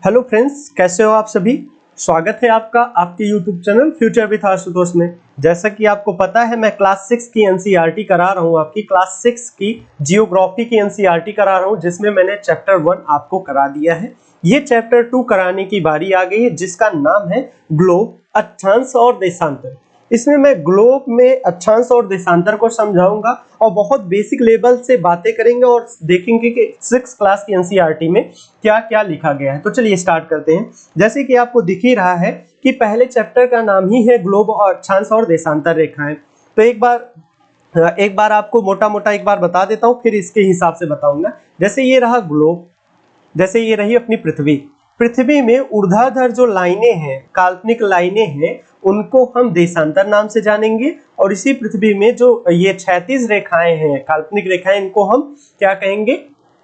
Hello friends, कैसे हो आप सभी। स्वागत है आपका आपके YouTube channel future with Ashutosh में। जैसा कि आपको पता है, मैं क्लास 6 की एनसीईआरटी करा रहा हूँ। आपकी क्लास 6 की जियोग्राफी की एनसीईआरटी करा रहा हूँ, जिसमें मैंने चैप्टर 1 आपको करा दिया है। ये चैप्टर 2 कराने की बारी आ गई है, जिसका नाम है ग्लोब, अक्षांश और देशांतर। इसमें मैं ग्लोब में अक्षांश और देशांतर को समझाऊंगा और बहुत बेसिक लेवल से बातें करेंगे और देखेंगे कि 6 क्लास की एनसीईआरटी में क्या क्या लिखा गया है। तो चलिए स्टार्ट करते हैं। जैसे कि आपको दिख ही रहा है कि पहले चैप्टर का नाम ही है ग्लोब और अक्षांश और देशांतर रेखाएं। तो एक बार आपको मोटा मोटा एक बार बता देता हूँ, फिर इसके हिसाब से बताऊंगा। जैसे ये रहा ग्लोब, जैसे ये रही अपनी पृथ्वी। पृथ्वी में ऊर्ध्वाधर जो लाइनें हैं, काल्पनिक लाइनें हैं, उनको हम देशांतर नाम से जानेंगे। और इसी पृथ्वी में जो ये क्षैतिज रेखाएं हैं, काल्पनिक रेखाएं, इनको हम क्या कहेंगे?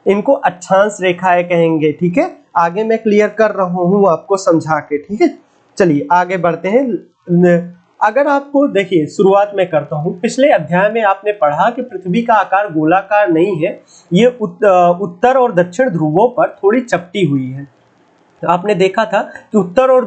इनको अक्षांश रेखाएं कहेंगे। ठीक है, आगे मैं क्लियर कर रहा हूं आपको समझा के। ठीक है, चलिए आगे बढ़ते हैं। अगर आपको देखिए, शुरुआत में करता हूं। पिछले अध्याय में आपने पढ़ा कि पृथ्वी का आकार गोलाकार नहीं है, ये उत्तर और दक्षिण ध्रुवों पर थोड़ी चपटी हुई है। आपने देखा था कि उत्तर और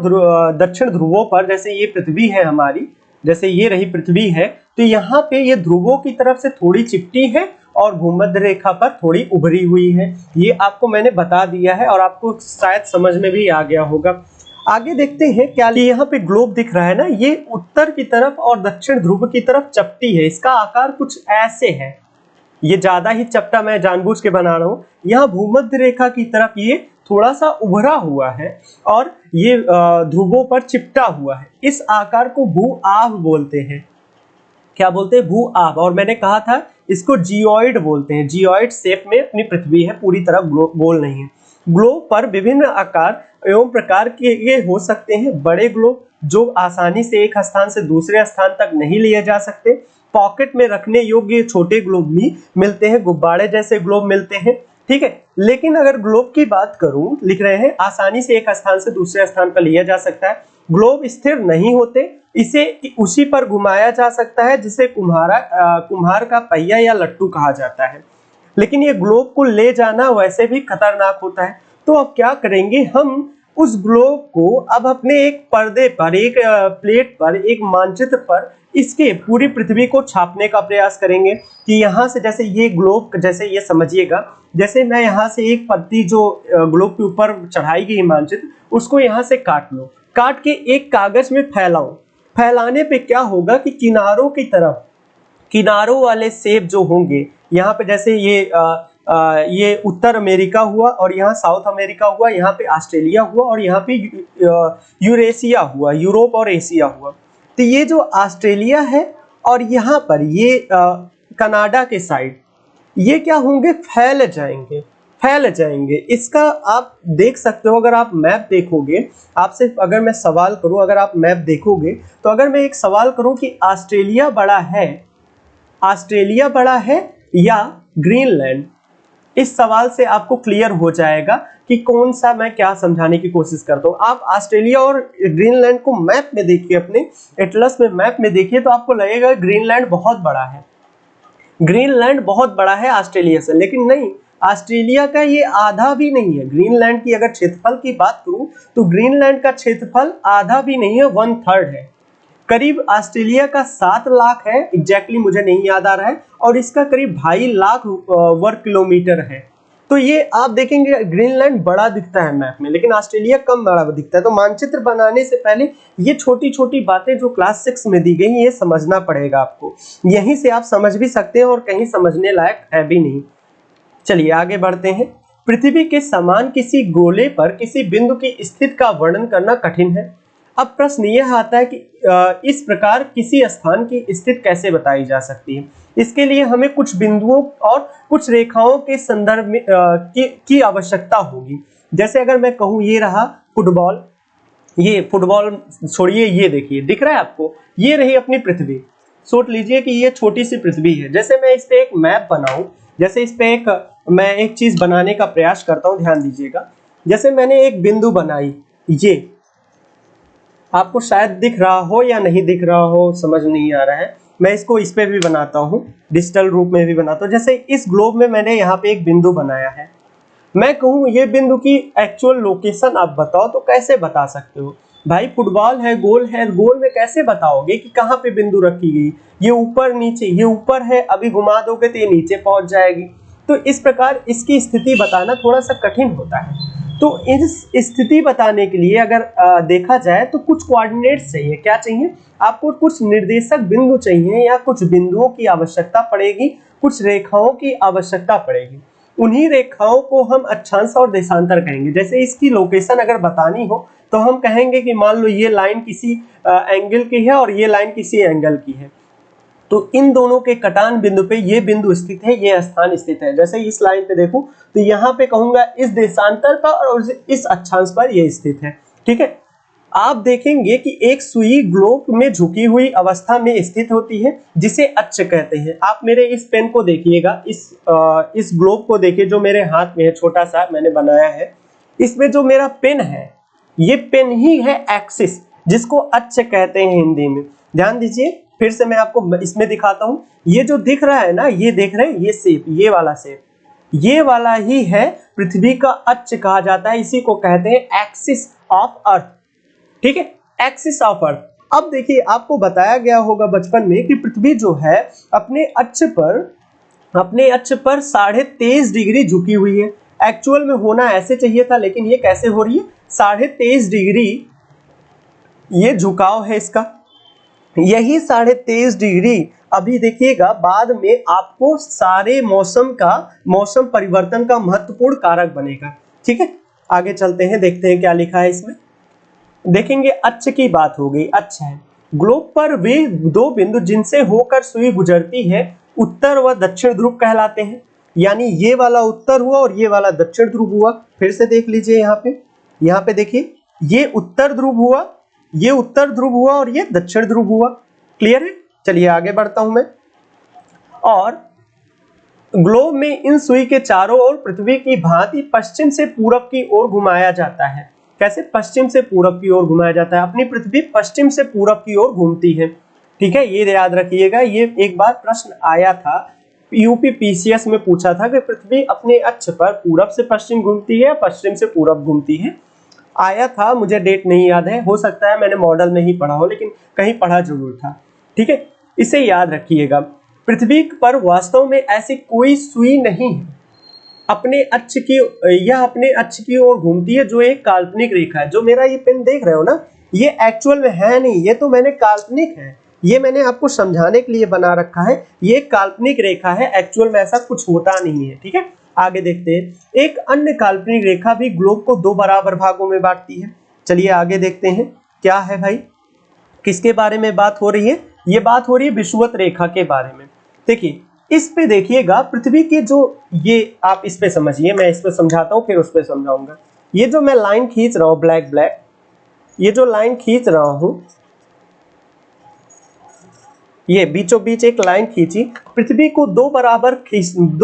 दक्षिण ध्रुवों पर, जैसे ये पृथ्वी है हमारी, जैसे ये रही पृथ्वी है, तो यहाँ पे ये ध्रुवों की तरफ से थोड़ी चिपटी है और भूमध्य रेखा पर थोड़ी उभरी हुई है। ये आपको मैंने बता दिया है और आपको शायद समझ में भी आ गया होगा। आगे देखते हैं क्या यहाँ पे ग्लोब दिख रहा है ना, ये उत्तर की तरफ और दक्षिण ध्रुव की तरफ चपटी है। इसका आकार कुछ ऐसे है, ये ज्यादा ही चपटा मैं जानबूझ के बना रहा हूँ। यहाँ भूमध्य रेखा की तरफ ये थोड़ा सा उभरा हुआ है और ये ध्रुवों पर चिपटा हुआ है। इस आकार को भू-आभ बोलते हैं। क्या बोलते हैं? भू-आभ। और मैंने कहा था इसको जियोइड बोलते हैं। जियोइड शेप में अपनी पृथ्वी है, पूरी तरह गोल नहीं है। ग्लोब पर विभिन्न आकार एवं प्रकार के ये हो सकते हैं। बड़े ग्लोब जो आसानी से एक स्थान से दूसरे स्थान तक नहीं लिए जा सकते। पॉकेट में रखने योग्य छोटे ग्लोब भी मिलते हैं, गुब्बारे जैसे ग्लोब मिलते हैं। ठीक है, लेकिन अगर ग्लोब की बात करूं, लिख रहे हैं आसानी से एक स्थान से दूसरे स्थान पर लिया जा सकता है। ग्लोब स्थिर नहीं होते, इसे उसी पर घुमाया जा सकता है, जिसे कुम्हार का पहिया या लट्टू कहा जाता है। लेकिन ये ग्लोब को ले जाना वैसे भी खतरनाक होता है। तो अब क्या करेंगे, हम उस ग्लोब को अब अपने एक पर्दे पर, एक प्लेट पर, एक मानचित्र पर इसके पूरी पृथ्वी को छापने का प्रयास करेंगे। कि यहाँ से, जैसे ये ग्लोब, जैसे ये समझिएगा, जैसे मैं यहाँ से एक पत्ती जो ग्लोब के ऊपर चढ़ाई गई मानचित्र, उसको यहाँ से काट लो, काट के एक कागज में फैलाओ। फैलाने पे क्या होगा कि किनारों की तरफ, किनारों वाले सेब जो होंगे, यहाँ पे जैसे ये उत्तर अमेरिका हुआ और यहाँ साउथ अमेरिका हुआ, यहाँ पे ऑस्ट्रेलिया हुआ और यहाँ पे यूरेशिया हुआ, यूरोप और एशिया हुआ। तो ये जो ऑस्ट्रेलिया है और यहाँ पर ये कनाडा के साइड, ये क्या होंगे? फैल जाएंगे, फैल जाएंगे। इसका आप देख सकते हो, अगर आप मैप देखोगे, आपसे अगर मैं सवाल करूं, अगर आप मैप देखोगे, तो अगर मैं एक सवाल करूं कि ऑस्ट्रेलिया बड़ा है, ऑस्ट्रेलिया बड़ा है या ग्रीनलैंड, इस सवाल से आपको क्लियर हो जाएगा कि कौन सा मैं क्या समझाने की कोशिश करता हूँ। आप ऑस्ट्रेलिया और ग्रीनलैंड को मैप में देखिए, अपने एटलस में मैप में देखिए, तो आपको लगेगा ग्रीनलैंड बहुत बड़ा है, ग्रीनलैंड बहुत बड़ा है ऑस्ट्रेलिया से। लेकिन नहीं, ऑस्ट्रेलिया का ये आधा भी नहीं है। ग्रीनलैंड की अगर क्षेत्रफल की बात करूं, तो ग्रीनलैंड का क्षेत्रफल आधा भी नहीं है, 1/3 है। करीब ऑस्ट्रेलिया का 7 लाख है, एग्जैक्टली मुझे नहीं याद आ रहा है, और इसका करीब 2.5 लाख वर्ग किलोमीटर है। तो ये आप देखेंगे ग्रीनलैंड बड़ा दिखता है मैप में, लेकिन ऑस्ट्रेलिया कम बड़ा दिखता है। तो मानचित्र बनाने से पहले ये छोटी छोटी बातें जो क्लास 6 में दी गई, ये समझना पड़ेगा आपको। यहीं से आप समझ भी सकते हैं और कहीं समझने लायक है भी नहीं। चलिए आगे बढ़ते हैं। पृथ्वी के समान किसी गोले पर किसी बिंदु की स्थिति का वर्णन करना कठिन है। अब प्रश्न यह आता है कि इस प्रकार किसी स्थान की स्थिति कैसे बताई जा सकती है। इसके लिए हमें कुछ बिंदुओं और कुछ रेखाओं के संदर्भ में की आवश्यकता होगी। जैसे अगर मैं कहूँ, ये रहा फुटबॉल, ये फुटबॉल छोड़िए, ये देखिए दिख रहा है आपको, ये रही अपनी पृथ्वी। सोच लीजिए कि ये छोटी सी पृथ्वी है। जैसे मैं इस पे एक मैप बनाऊं, जैसे इस पे मैं एक चीज बनाने का प्रयास करता हूं, ध्यान दीजिएगा। जैसे मैंने एक बिंदु बनाई, ये आपको शायद दिख रहा हो या नहीं दिख रहा हो, समझ नहीं आ रहा है। मैं इसको इस पे भी बनाता हूँ, डिजिटल रूप में भी बनाता हूँ। जैसे इस ग्लोब में मैंने यहाँ पे एक बिंदु बनाया है, मैं कहूँ ये बिंदु की एक्चुअल लोकेशन आप बताओ, तो कैसे बता सकते हो भाई? फुटबॉल है, गोल में कैसे बताओगे कि कहाँ पे बिंदु रखी गई? ये ऊपर नीचे, ये ऊपर है, अभी घुमा दोगे तो ये नीचे पहुंच जाएगी। तो इस प्रकार इसकी स्थिति बताना थोड़ा सा कठिन होता है। तो इस स्थिति बताने के लिए अगर देखा जाए तो कुछ कोऑर्डिनेट्स चाहिए। क्या चाहिए आपको? कुछ निर्देशक बिंदु चाहिए या कुछ बिंदुओं की आवश्यकता पड़ेगी, कुछ रेखाओं की आवश्यकता पड़ेगी। उन्हीं रेखाओं को हम अक्षांश और देशांतर कहेंगे। जैसे इसकी लोकेशन अगर बतानी हो तो हम कहेंगे कि मान लो ये लाइन किसी एंगल की है और ये लाइन किसी एंगल की है, तो इन दोनों के कटान बिंदु पे ये बिंदु स्थित है, ये स्थान स्थित है। जैसे इस लाइन पे देखो तो यहाँ पे कहूंगा इस देशांतर पर और इस अक्षांश पर ये स्थित है। ठीक है, आप देखेंगे कि एक सुई ग्लोब में झुकी हुई अवस्था में स्थित होती है, जिसे अक्ष कहते हैं। आप मेरे इस पेन को देखिएगा, इस ग्लोब को देखिए जो मेरे हाथ में है, छोटा सा मैंने बनाया है। इसमें जो मेरा पेन है, ये पेन ही है एक्सिस, जिसको अक्ष कहते हैं हिंदी में। ध्यान दीजिए, फिर से मैं आपको इसमें दिखाता हूं। ये जो दिख रहा है ना, ये देख रहे हैं, ये शेप, ये वाला शेप, ये वाला ही है पृथ्वी का अक्ष कहा जाता है। इसी को कहते हैं एक्सिस ऑफ अर्थ। ठीक है, एक्सिस ऑफ अर्थ। अब देखिए, आपको बताया गया होगा बचपन में कि पृथ्वी जो है अपने अक्ष पर 23.5 डिग्री झुकी हुई है। एक्चुअल में होना ऐसे चाहिए था, लेकिन ये कैसे हो रही है? 23.5 डिग्री ये झुकाव है इसका। यही 23.5 डिग्री अभी देखिएगा बाद में आपको सारे मौसम परिवर्तन का महत्वपूर्ण कारक बनेगा। ठीक है, आगे चलते हैं, देखते हैं क्या लिखा है इसमें। देखेंगे अक्ष की बात हो गई। अक्ष है ग्लोब पर वे दो बिंदु जिनसे होकर सुई गुजरती है, उत्तर व दक्षिण ध्रुव कहलाते हैं। यानी ये वाला उत्तर हुआ और ये वाला दक्षिण ध्रुव हुआ। फिर से देख लीजिए, यहाँ पे देखिए, ये उत्तर ध्रुव हुआ, ये उत्तर ध्रुव हुआ और ये दक्षिण ध्रुव हुआ। क्लियर है? चलिए आगे बढ़ता हूं मैं। और ग्लोब में इन सुई के चारों ओर पृथ्वी की भांति पश्चिम से पूरब की ओर घुमाया जाता है। कैसे पश्चिम से पूरब की ओर घुमाया जाता है? अपनी पृथ्वी पश्चिम से पूरब की ओर घूमती है। ठीक है, ये याद रखिएगा। ये एक बार प्रश्न आया था, यूपी पीसीएस में पूछा था कि पृथ्वी अपने अक्ष पर पूरब से पश्चिम घूमती है या पश्चिम से पूरब घूमती है। आया था, मुझे डेट नहीं याद है, हो सकता है मैंने मॉडल में ही पढ़ा हो, लेकिन कहीं पढ़ा जरूर था। ठीक है, इसे याद रखिएगा। पृथ्वी पर वास्तव में ऐसी कोई सुई नहीं है अपने अक्ष की, यह अपने अक्ष की ओर घूमती है, जो एक काल्पनिक रेखा है। जो मेरा ये पेन देख रहे हो ना, ये एक्चुअल में है नहीं, ये तो मैंने काल्पनिक है, ये मैंने आपको समझाने के लिए बना रखा है। ये काल्पनिक रेखा है, एक्चुअल में ऐसा कुछ होता नहीं है। ठीक है, आगे देखते हैं। एक अन्य काल्पनिक रेखा भी ग्लोब को दो बराबर भागों में बांटती है। चलिए आगे देखते हैं क्या है भाई, किसके बारे में बात हो रही है? ये बात हो रही है विषुवत रेखा के बारे में। देखिए, इस पे देखिएगा, पृथ्वी के जो, ये आप इस पे समझिए, मैं इस पे समझाता हूँ फिर उस पे समझाऊंगा। ये जो मैं लाइन खींच रहा हूँ ब्लैक, ये जो लाइन खींच रहा हूँ, ये बीचों बीच एक लाइन खींची, पृथ्वी को दो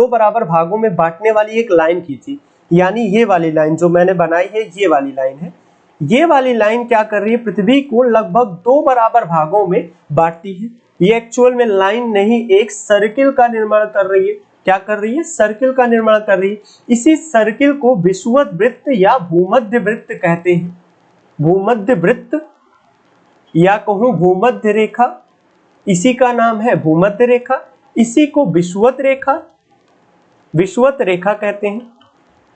बराबर भागों में बांटने वाली एक लाइन खींची। यानी ये वाली लाइन जो मैंने बनाई है, ये वाली लाइन है। ये वाली लाइन क्या कर रही है? पृथ्वी को लगभग दो बराबर भागों में बांटती है। ये एक्चुअल में लाइन नहीं, एक सर्किल का निर्माण कर रही है। क्या कर रही है? सर्किल का निर्माण कर रही है। इसी सर्किल को विषुवत वृत्त या भूमध्य वृत्त कहते हैं। भूमध्य वृत्त या कहूं भूमध्य रेखा, इसी का नाम है भूमध्य रेखा। इसी को विषुवत रेखा कहते हैं।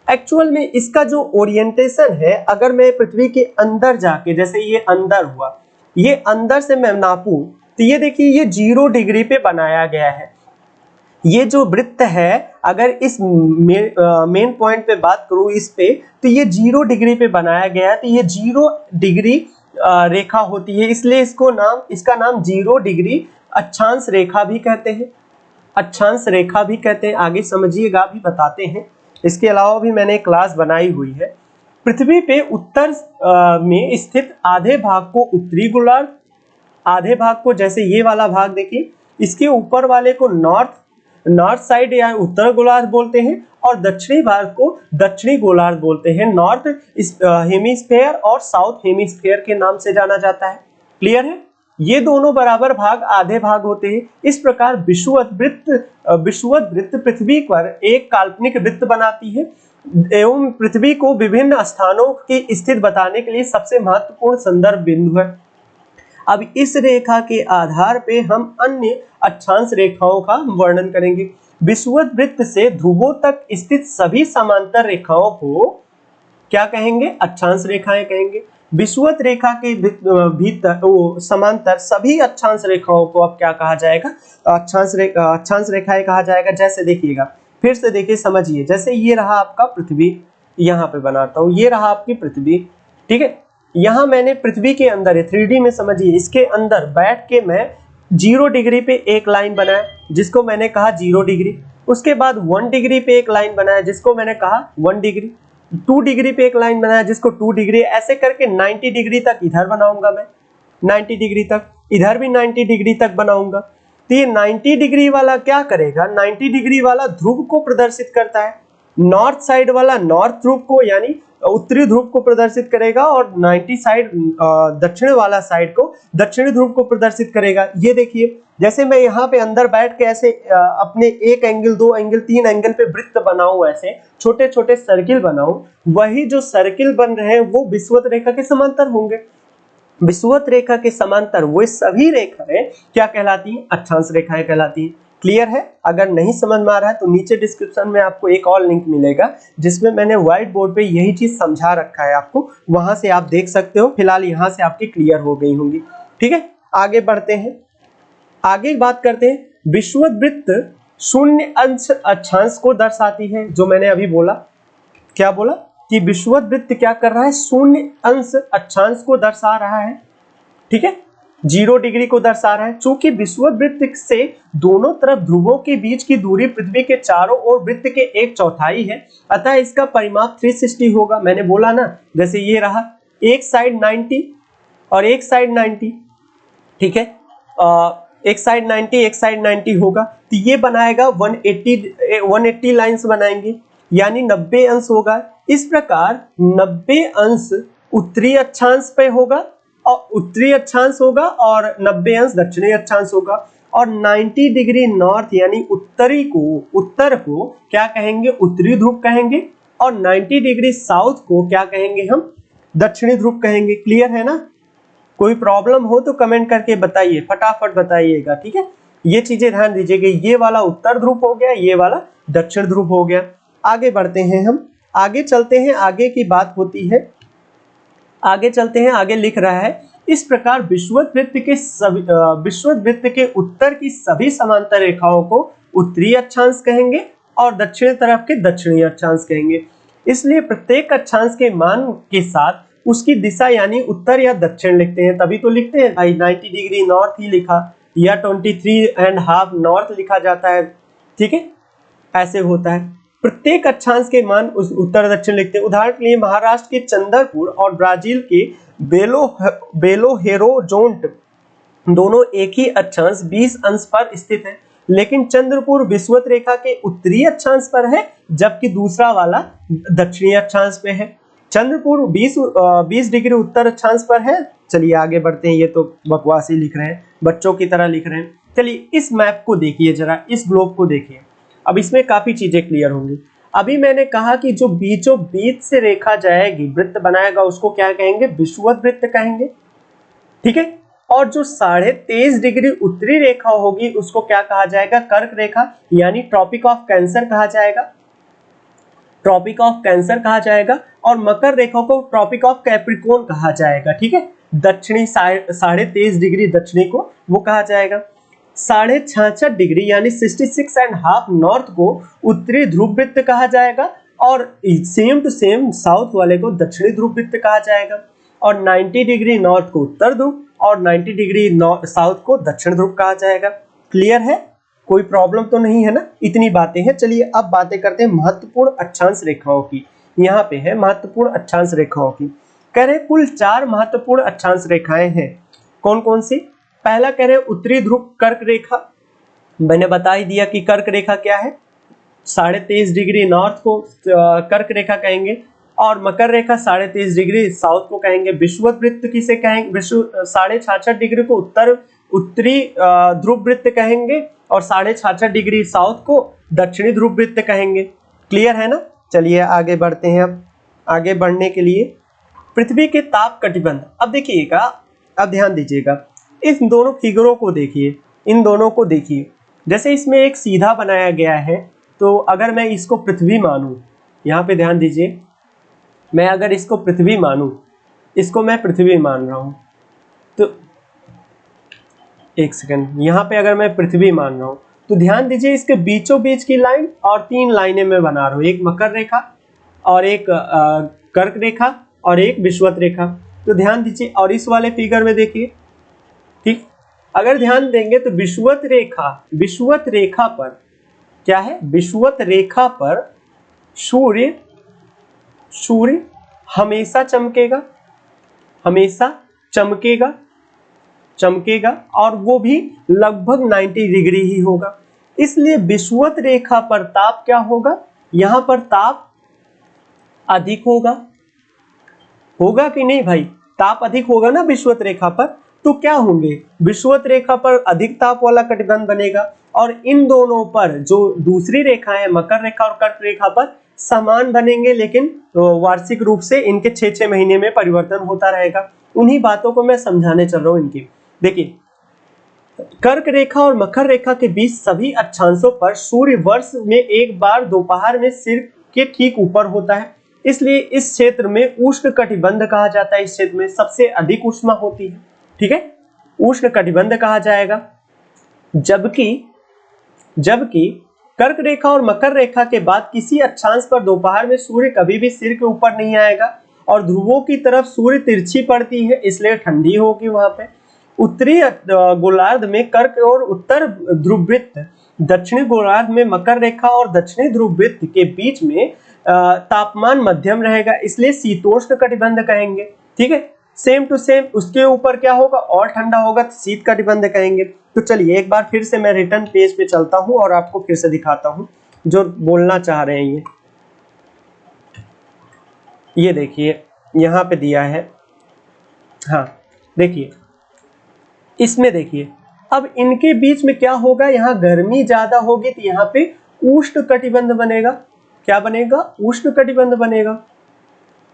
एक्चुअल में इसका जो ओरिएंटेशन है, अगर मैं पृथ्वी के अंदर जाके, जैसे ये अंदर हुआ, ये अंदर से मैं नापूं तो ये देखिए, ये 0 डिग्री पे बनाया गया है। ये जो वृत्त है, अगर इस मेन पॉइंट पे बात करूं इस पे, तो ये 0 डिग्री पे बनाया गया है। तो ये 0 डिग्री रेखा होती है, इसलिए इसका नाम 0 डिग्री अक्षांश रेखा भी कहते हैं। अक्षांश रेखा भी कहते हैं। आगे समझिएगा, अभी बताते हैं। इसके अलावा भी मैंने एक क्लास बनाई हुई है। पृथ्वी पे उत्तर में स्थित आधे भाग को उत्तरी गोलार्ध, आधे भाग को, जैसे ये वाला भाग देखिए, इसके ऊपर वाले को नॉर्थ साइड या उत्तर गोलार्ध बोलते हैं, और दक्षिणी भाग को दक्षिणी गोलार्ध बोलते हैं। नॉर्थ हेमिस्फीयर और साउथ हेमिस्फीयर के नाम से जाना जाता है। क्लियर है? ये दोनों बराबर भाग आधे भाग होते हैं। इस प्रकार विषुवत वृत्त पृथ्वी पर एक काल्पनिक वृत्त बनाती है। एवं पृथ्वी को विभिन्न स्थानों की स्थिति बताने के लिए सबसे महत्वपूर्ण संदर्भ बिंदु है। अब इस रेखा के आधार पे हम अन्य अक्षांश रेखाओं का वर्णन करेंगे। विषुवत वृत्त से ध्रुवों तक स्थित सभी समांतर रेखाओं को क्या कहेंगे? अक्षांश रेखाएं कहेंगे। विषुवत रेखा के भीतर समांतर सभी अक्षांश रेखाओं को अब क्या कहा जाएगा? अक्षांश रेखाएं कहा जाएगा। जैसे देखिएगा, फिर से देखिए, समझिए। जैसे ये रहा आपका पृथ्वी, यहाँ पे बनाता हूँ, ये रहा आपकी पृथ्वी, ठीक है। यहाँ मैंने पृथ्वी के अंदर है, 3D में समझिए, इसके अंदर बैठ के मैं 0 डिग्री पे एक लाइन बनाया जिसको मैंने कहा 0 डिग्री। उसके बाद 1 डिग्री पे एक लाइन बनाया जिसको मैंने कहा 1 डिग्री। 2 डिग्री पे एक लाइन बनाया जिसको 2 डिग्री। ऐसे करके 90 डिग्री तक इधर बनाऊंगा मैं, 90 डिग्री तक इधर भी 90 डिग्री तक बनाऊंगा। तो ये 90 डिग्री वाला क्या करेगा? 90 डिग्री वाला ध्रुव को प्रदर्शित करता है। नॉर्थ साइड वाला नॉर्थ ध्रुव को यानी उत्तरी ध्रुव को प्रदर्शित करेगा, और 90 साइड दक्षिण वाला साइड को दक्षिणी ध्रुव को प्रदर्शित करेगा। ये देखिए, जैसे मैं यहाँ पे अंदर बैठ के ऐसे अपने 1 एंगल, 2 एंगल, 3 एंगल पे वृत्त बनाऊं, ऐसे छोटे छोटे सर्किल बनाऊं, वही जो सर्किल बन रहे हैं वो विषुवत रेखा के समांतर होंगे। विषुवत रेखा के समांतर वो सभी रेखाएं क्या कहलाती हैं? अक्षांश रेखाएं कहलाती हैं। क्लियर है? अगर नहीं समझ में आ रहा है तो नीचे डिस्क्रिप्शन में आपको एक और लिंक मिलेगा जिसमें मैंने व्हाइट बोर्ड पे यही चीज समझा रखा है आपको, वहां से आप देख सकते हो। फिलहाल यहाँ से आपकी क्लियर हो गई होंगी। ठीक है, आगे बढ़ते हैं, आगे बात करते हैं। विषुवत वृत्त शून्य अंश अक्षांश को दर्शाती है। जो मैंने अभी बोला, क्या बोला कि विषुवत वृत्त क्या कर रहा है? शून्य अंश अक्षांश को दर्शा रहा है। ठीक है, 0 डिग्री को दर्शा रहा है। चूंकि विषुवत वृत्त से दोनों तरफ ध्रुवों के बीच की दूरी पृथ्वी के चारों ओर वृत्त के 1/4 है, अतः इसका परिमाप 360 होगा। मैंने बोला ना, जैसे ये रहा, एक साइड 90 और एक साइड 90, ठीक है, एक साइड 90 एक साइड 90 होगा, तो ये बनाएगा 180 लाइंस बनाएंगे, यानी 90 अंश होगा। इस प्रकार 90 अंश उत्तरी अक्षांश पे होगा और उत्तरी अक्षांश होगा, और 90 अंश दक्षिणी अक्षांश होगा। और 90 डिग्री नॉर्थ यानी उत्तर को क्या कहेंगे? उत्तरी ध्रुव कहेंगे, और 90 डिग्री साउथ को क्या कहेंगे? हम दक्षिणी ध्रुव कहेंगे। क्लियर है ना? कोई प्रॉब्लम हो तो कमेंट करके बताइए, फटाफट बताइएगा। ठीक है, ये चीजें ध्यान दीजिएगा। ये वाला उत्तर ध्रुव हो गया, ये वाला दक्षिण ध्रुव हो गया। आगे बढ़ते हैं, हम आगे चलते हैं। आगे की बात होती है, आगे चलते हैं। आगे लिख रहा है, इस प्रकार विषुवत वृत्त के उत्तर की सभी समांतर रेखाओं को उत्तरी अक्षांश कहेंगे और दक्षिण तरफ के दक्षिणी अक्षांश कहेंगे। इसलिए प्रत्येक अक्षांश के मान के साथ उसकी दिशा यानी उत्तर या दक्षिण लिखते हैं। तभी तो लिखते हैं भाई 90 डिग्री नॉर्थ ही लिखा, या 23.5 नॉर्थ लिखा जाता है। ठीक है, ऐसे होता है। प्रत्येक अक्षांश के मान उस उत्तर दक्षिण लिखते हैं। उदाहरण के लिए महाराष्ट्र के चंद्रपुर और ब्राजील के बेलो होरिज़ोंट दोनों एक ही अक्षांश 20 अंश पर स्थित है, लेकिन चंद्रपुर विषुवत रेखा के उत्तरी अक्षांश पर है, जबकि दूसरा वाला दक्षिणी अक्षांश पे है। चंद्रपुर 20 डिग्री उत्तर अक्षांश पर है। चलिए आगे बढ़ते हैं। ये तो बकवास ही लिख रहे हैं, बच्चों की तरह लिख रहे हैं। चलिए इस मैप को देखिए जरा, इस ग्लोब को देखिए। अब इसमें काफी चीजें क्लियर होंगी। अभी मैंने कहा कि जो बीचों बीच से रेखा जाएगी, वृत्त बनाएगा, उसको क्या कहेंगे? विषुवत वृत्त कहेंगे। ठीक है, और जो 23.5 डिग्री उत्तरी रेखा होगी उसको क्या कहा जाएगा? कर्क रेखा यानी ट्रॉपिक ऑफ कैंसर कहा जाएगा, ट्रॉपिक ऑफ कैंसर कहा जाएगा। और मकर रेखा को ट्रॉपिक ऑफ कैप्रिकॉर्न कहा जाएगा। ठीक है, दक्षिणी 23.5 डिग्री दक्षिणी को वो कहा जाएगा। 66.5 डिग्री यानी 66.5 नॉर्थ को उत्तरी ध्रुव वृत्त कहा जाएगा, और सेम टू सेम साउथ वाले को दक्षिणी ध्रुव वृत्त कहा जाएगा। और 90 डिग्री नॉर्थ को उत्तर ध्रुव और 90 डिग्री साउथ को दक्षिण ध्रुव कहा जाएगा। क्लियर है? कोई प्रॉब्लम तो नहीं है ना? इतनी बातें हैं। चलिए अब बातें करते हैं महत्वपूर्ण अक्षांश रेखाओं की। यहाँ पे है महत्वपूर्ण अक्षांश रेखाओं की। कह रहे कुल 4 महत्वपूर्ण अक्षांश रेखाएं हैं। कौन कौन सी? पहला कह रहे उत्तरी ध्रुव कर्क रेखा। मैंने बता ही दिया कि कर्क रेखा क्या है। 23.5 डिग्री नॉर्थ को कर्क रेखा कहेंगे, और मकर रेखा 23.5 डिग्री साउथ को कहेंगे। विषुवत वृत्त किसे कहेंगे? 66.5 डिग्री को उत्तरी ध्रुव वृत्त कहेंगे, और 66.5 डिग्री साउथ को दक्षिणी ध्रुव वृत्त कहेंगे। क्लियर है ना? चलिए आगे बढ़ते हैं। अब आगे बढ़ने के लिए पृथ्वी के ताप कटिबंध, अब देखिएगा, अब ध्यान दीजिएगा, इन दोनों फिगरों को देखिए, इन दोनों को देखिए। जैसे इसमें एक सीधा बनाया गया है, तो अगर मैं इसको पृथ्वी मानूं, यहाँ पे ध्यान दीजिए, मैं अगर इसको पृथ्वी मानूं, इसको मैं पृथ्वी मान रहा हूं, तो एक सेकंड, यहाँ पे अगर मैं पृथ्वी मान रहा हूं, तो ध्यान दीजिए इसके बीचों बीच की लाइन और 3 लाइनें मैं बना रहा हूं, एक मकर रेखा और एक कर्क रेखा और एक विषुवत रेखा। तो ध्यान दीजिए, और इस वाले फिगर में देखिए, ठीक, अगर ध्यान देंगे तो विषुवत रेखा पर क्या है, विषुवत रेखा पर सूर्य हमेशा चमकेगा, हमेशा चमकेगा और वो भी लगभग 90 डिग्री ही होगा। इसलिए विषुवत रेखा पर ताप क्या होगा, यहां पर ताप अधिक होगा कि नहीं भाई, ताप अधिक होगा ना विषुवत रेखा पर, तो क्या होंगे, विषुवत रेखा पर अधिक ताप वाला कटिबंध बनेगा और इन दोनों पर जो दूसरी रेखा है मकर रेखा और कर्क रेखा पर समान बनेंगे, लेकिन वार्षिक रूप से इनके 6-6 महीने में परिवर्तन होता रहेगा। उन्हीं बातों को मैं समझाने चल रहा हूं इनकी। देखिए, कर्क रेखा और मकर रेखा के बीच सभी अक्षांशों पर सूर्य वर्ष में एक बार दोपहर में सिर के ठीक ऊपर होता है, इसलिए इस क्षेत्र में उष्ण कटिबंध कहा जाता है। इस क्षेत्र में सबसे अधिक ऊष्मा होती है, ठीक है, उष्ण कटिबंध कहा जाएगा। जबकि कर्क रेखा और मकर रेखा के बाद किसी अक्षांश पर दोपहर में सूर्य कभी भी सिर के ऊपर नहीं आएगा और ध्रुवों की तरफ सूर्य तिरछी पड़ती है, इसलिए ठंडी होगी वहां पे। उत्तरी गोलार्ध में कर्क और उत्तर ध्रुववृत्त, दक्षिणी गोलार्ध में मकर रेखा और दक्षिणी ध्रुववृत्त के बीच में तापमान मध्यम रहेगा, इसलिए शीतोष्ण कटिबंध कहेंगे, ठीक है। सेम टू सेम उसके ऊपर क्या होगा, और ठंडा होगा तो शीत कटिबंध कहेंगे। तो चलिए एक बार फिर से मैं रिटर्न पेज पे चलता हूं और आपको फिर से दिखाता हूं जो बोलना चाह रहे हैं। ये देखिए यहाँ पे दिया है, हाँ देखिए, इसमें देखिए, अब इनके बीच में क्या होगा, यहाँ गर्मी ज्यादा होगी तो यहाँ पे उष्ण कटिबंध बनेगा। क्या बनेगा, उष्ण कटिबंध बनेगा,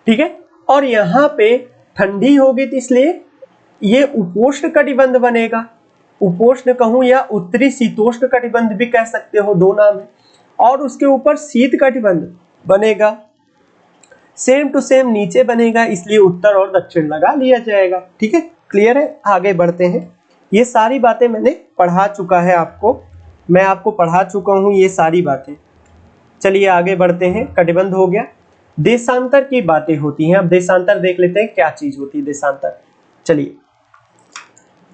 ठीक है। और यहाँ पे ठंडी होगी तो इसलिए ये उपोष्ण कटिबंध बनेगा। उपोष्ण कहूं या उत्तरी शीतोष्ण कटिबंध भी कह सकते हो, दो नाम है। और उसके ऊपर शीत कटिबंध बनेगा, सेम टू सेम नीचे बनेगा, इसलिए उत्तर और दक्षिण लगा लिया जाएगा, ठीक है। क्लियर है, आगे बढ़ते हैं। ये सारी बातें मैंने पढ़ा चुका है आपको, मैं आपको पढ़ा चुका हूं ये सारी बातें। चलिए आगे बढ़ते हैं, कटिबंध हो गया। देशांतर की बातें होती हैं, अब देशांतर देख लेते हैं क्या चीज होती है देशांतर। चलिए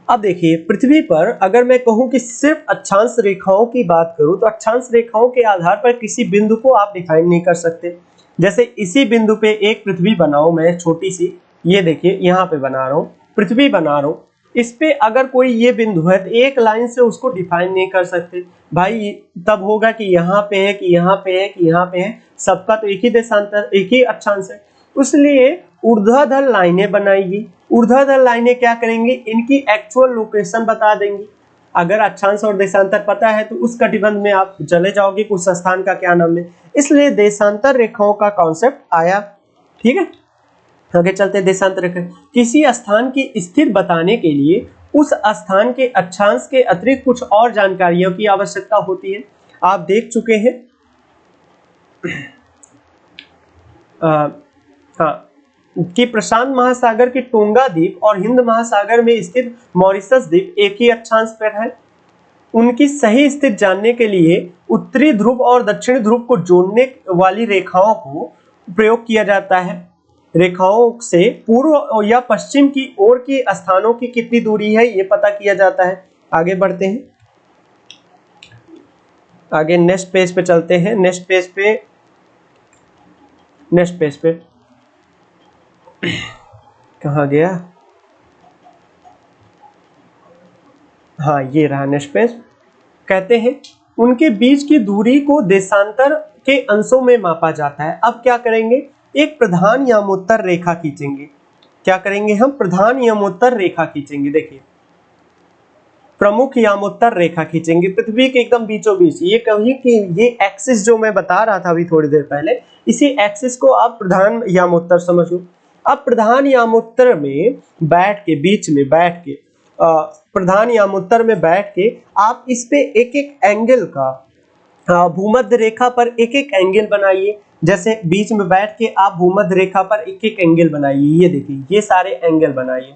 अब देखिए, पृथ्वी पर अगर मैं कहूं कि सिर्फ अक्षांश रेखाओं की बात करूं तो अक्षांश रेखाओं के आधार पर किसी बिंदु को आप डिफाइन नहीं कर सकते। जैसे इसी बिंदु पे एक पृथ्वी बनाओ, मैं छोटी सी, ये देखिए यहाँ पे बना रहा हूँ, पृथ्वी बना रहा हूँ, इस पे अगर कोई ये बिंदु है तो एक लाइन से उसको डिफाइन नहीं कर सकते भाई, तब होगा कि यहाँ पे है, कि यहाँ पे है, कि यहाँ पे है, सबका तो एक ही देशांतर, एक ही अक्षांश है। इसलिए ऊर्ध्वाधर लाइनें बनाएगी। ऊर्ध्वाधर लाइनें क्या करेंगी, इनकी एक्चुअल लोकेशन बता देंगी। अगर अक्षांश और देशांतर पता है तो उस कटिबंध में आप चले जाओगे कि उस स्थान का क्या नाम है, इसलिए देशांतर रेखाओं का कॉन्सेप्ट आया, ठीक है। आगे चलते, देशांतर रेखा किसी स्थान की स्थिति बताने के लिए उस स्थान के अक्षांश के अतिरिक्त कुछ और जानकारियों की आवश्यकता होती है। आप देख चुके हैं हाँ कि प्रशांत महासागर के टोंगा द्वीप और हिंद महासागर में स्थित मॉरिशस द्वीप एक ही अक्षांश पर है। उनकी सही स्थिति जानने के लिए उत्तरी ध्रुव और दक्षिणी ध्रुव को जोड़ने वाली रेखाओं को प्रयोग किया जाता है। रेखाओं से पूर्व या पश्चिम की ओर के स्थानों की कितनी दूरी है ये पता किया जाता है। आगे बढ़ते हैं, आगे नेक्स्ट पेज पे चलते हैं। नेक्स्ट पेज पे कहाँ गया, हाँ ये रहा नेक्स्ट पेज। कहते हैं उनके बीच की दूरी को देशांतर के अंशों में मापा जाता है। अब क्या करेंगे, एक प्रधान यमोत्तर रेखा खींचेंगे। क्या करेंगे हम, प्रधान यमोत्तर रेखा खींचेंगे। देखिए प्रमुख यामोत्तर रेखा खींचेंगे पृथ्वी के एकदम बीचों बीच। ये कहिए कि ये एक्सिस जो मैं बता रहा था अभी थोड़ी देर पहले, इसी एक्सिस को आप प्रधान यामोत्तर समझ लो। अब प्रधान यामोत्तर में बैठ के, बीच में बैठ के, प्रधान यामोत्तर में बैठ के आप इस पे एक एक एंगल का, भूमध्य रेखा पर एक एक एंगल बनाइए। जैसे बीच में बैठ के आप भूमध्य रेखा पर एक एक एंगल बनाइए। ये देखिए, ये सारे एंगल बनाइए,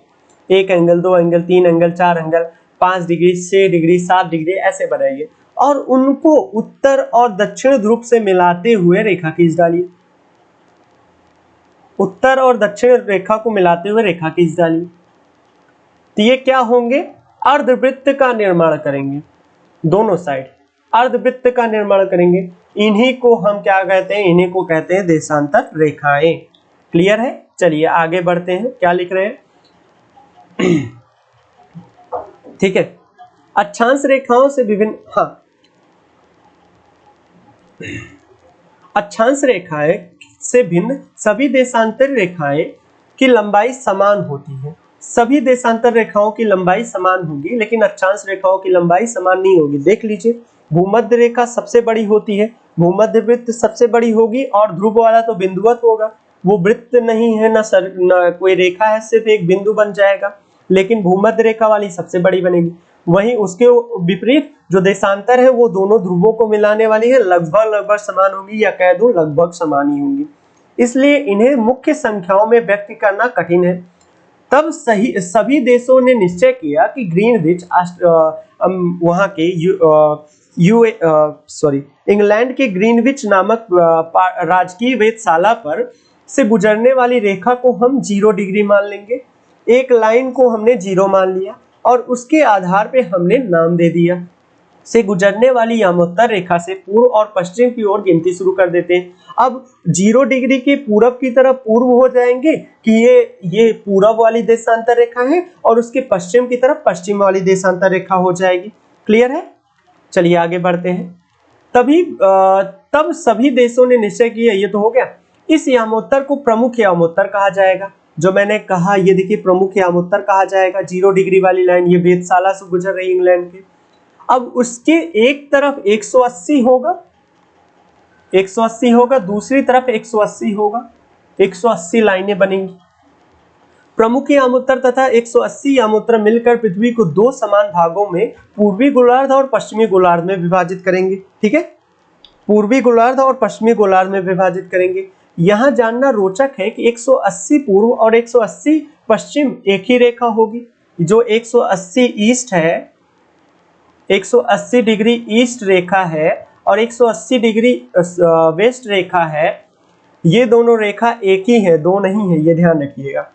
एक एंगल, दो एंगल, तीन एंगल, चार एंगल, 5 डिग्री, 6 डिग्री, 7 डिग्री, ऐसे बनाइए और उनको उत्तर और दक्षिण ध्रुव से मिलाते हुए रेखा खींच डालिए। उत्तर और दक्षिण रेखा को मिलाते हुए रेखा खींच डालिए। तो ये क्या होंगे? अर्धवृत्त का निर्माण करेंगे। दोनों साइड अर्धवृत्त का निर्माण करेंगे। इन्हीं को हम क्या कहते हैं? इन्हीं को कहते हैं देशांतर रेखाएं। क्लियर है? चलिए आगे बढ़ते हैं। क्या लिख रहे हैं? ठीक है, अक्षांश रेखाओं से विभिन्न, अक्षांश रेखाएं से भिन्न सभी देशांतर रेखाएं की लंबाई समान होती है। सभी देशांतर रेखाओं की लंबाई समान होगी, लेकिन अक्षांश रेखाओं की लंबाई समान नहीं होगी। देख लीजिए, भूमध्य रेखा सबसे बड़ी होती है, भूमध्य वृत्त सबसे बड़ी होगी और ध्रुव वाला तो बिंदुवत होगा। वो वृत्त नहीं है, ना कोई रेखा है, सिर्फ एक बिंदु बन जाएगा, लेकिन भूमध्य रेखा वाली सबसे बड़ी बनेगी। वहीं उसके विपरीत जो देशांतर है वो दोनों ध्रुवों को मिलाने वाली है, लगभग समान होगी, या कह दूं लगभग समान ही होंगी। इसलिए इन्हें मुख्य संख्याओं में व्यक्त करना कठिन है। तब सभी देशों ने निश्चय किया कि ग्रीनविच वहां के इंग्लैंड के ग्रीनविच नामक राजकीय वेधशाला पर से गुजरने वाली रेखा को हम 0 डिग्री मान लेंगे। एक लाइन को हमने 0 मान लिया और उसके आधार पे हमने नाम दे दिया। से गुजरने वाली यामोत्तर रेखा से पूर्व और पश्चिम की ओर गिनती शुरू कर देते हैं। अब 0 डिग्री के पूरब की तरफ पूर्व हो जाएंगे कि ये पूरब वाली देशांतर रेखा है और उसके पश्चिम की तरफ पश्चिम वाली देशांतर रेखा हो जाएगी। क्लियर है? चलिए आगे बढ़ते हैं। तब सभी देशों ने निश्चय किया, ये तो हो गया, इस यामोत्तर को प्रमुख यामोत्तर कहा जाएगा। जो मैंने कहा, ये देखिए प्रमुख यामोत्तर कहा जाएगा। 0 डिग्री वाली लाइन ये वेधशाला से गुजर रही इंग्लैंड के। अब उसके एक तरफ 180 होगा, 180 होगा, दूसरी तरफ 180 होगा, 180 लाइनें बनेंगी। प्रमुख यामोत्तर तथा 180 यामोत्तर मिलकर पृथ्वी को 2 समान भागों में, पूर्वी गोलार्ध और पश्चिमी गोलार्ध में विभाजित करेंगे। ठीक है, पूर्वी गोलार्ध और पश्चिमी गोलार्ध में विभाजित करेंगे। यहां जानना रोचक है कि 180 पूर्व और 180 पश्चिम एक ही रेखा होगी। जो 180 ईस्ट है, 180 डिग्री ईस्ट रेखा है और 180 डिग्री वेस्ट रेखा है, ये दोनों रेखा एक ही है, दो नहीं है, ये ध्यान रखिएगा।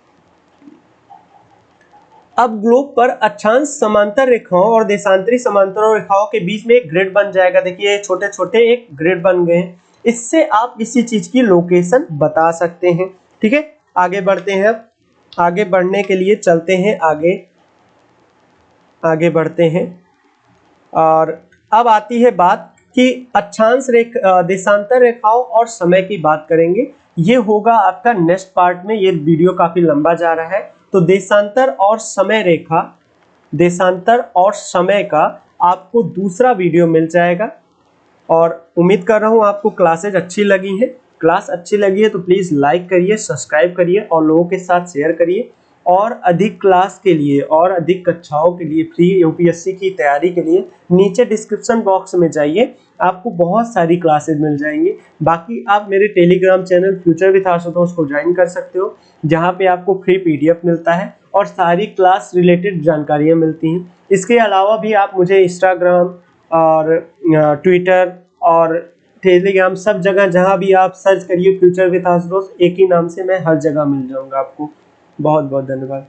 अब ग्लोब पर अक्षांश समांतर रेखाओं और देशांतरी समांतर रेखाओं के बीच में एक ग्रिड बन जाएगा। देखिए छोटे छोटे एक ग्रिड बन गए हैं। इससे आप किसी चीज की लोकेशन बता सकते हैं। ठीक है, आगे बढ़ते हैं। अब आगे बढ़ने के लिए चलते हैं, आगे बढ़ते हैं। और अब आती है बात कि अक्षांश देशांतर रेखाओं और समय की बात करेंगे। ये होगा आपका नेक्स्ट पार्ट में। ये वीडियो काफी लंबा जा रहा है, तो देशांतर और समय रेखा, देशांतर और समय का आपको दूसरा वीडियो मिल जाएगा। और उम्मीद कर रहा हूँ आपको क्लासेज अच्छी लगी है। क्लास अच्छी लगी है तो प्लीज लाइक करिए, सब्सक्राइब करिए और लोगों के साथ शेयर करिए। और अधिक क्लास के लिए और अधिक कक्षाओं के लिए, फ्री यूपीएससी की तैयारी के लिए नीचे डिस्क्रिप्शन बॉक्स में जाइए, आपको बहुत सारी क्लासेज मिल जाएंगी। बाकी आप मेरे Telegram channel future with Ashutosh को ज्वाइन कर सकते हो, जहाँ पे आपको फ्री पीडीएफ मिलता है और सारी क्लास रिलेटेड जानकारियाँ मिलती हैं। इसके अलावा भी आप मुझे इंस्टाग्राम और ट्विटर और टेलीग्राम, सब जगह जहाँ भी आप सर्च करिए फ्यूचर विद आशुतोष, एक ही नाम से मैं हर जगह मिल जाऊंगा आपको। बहुत बहुत धन्यवाद।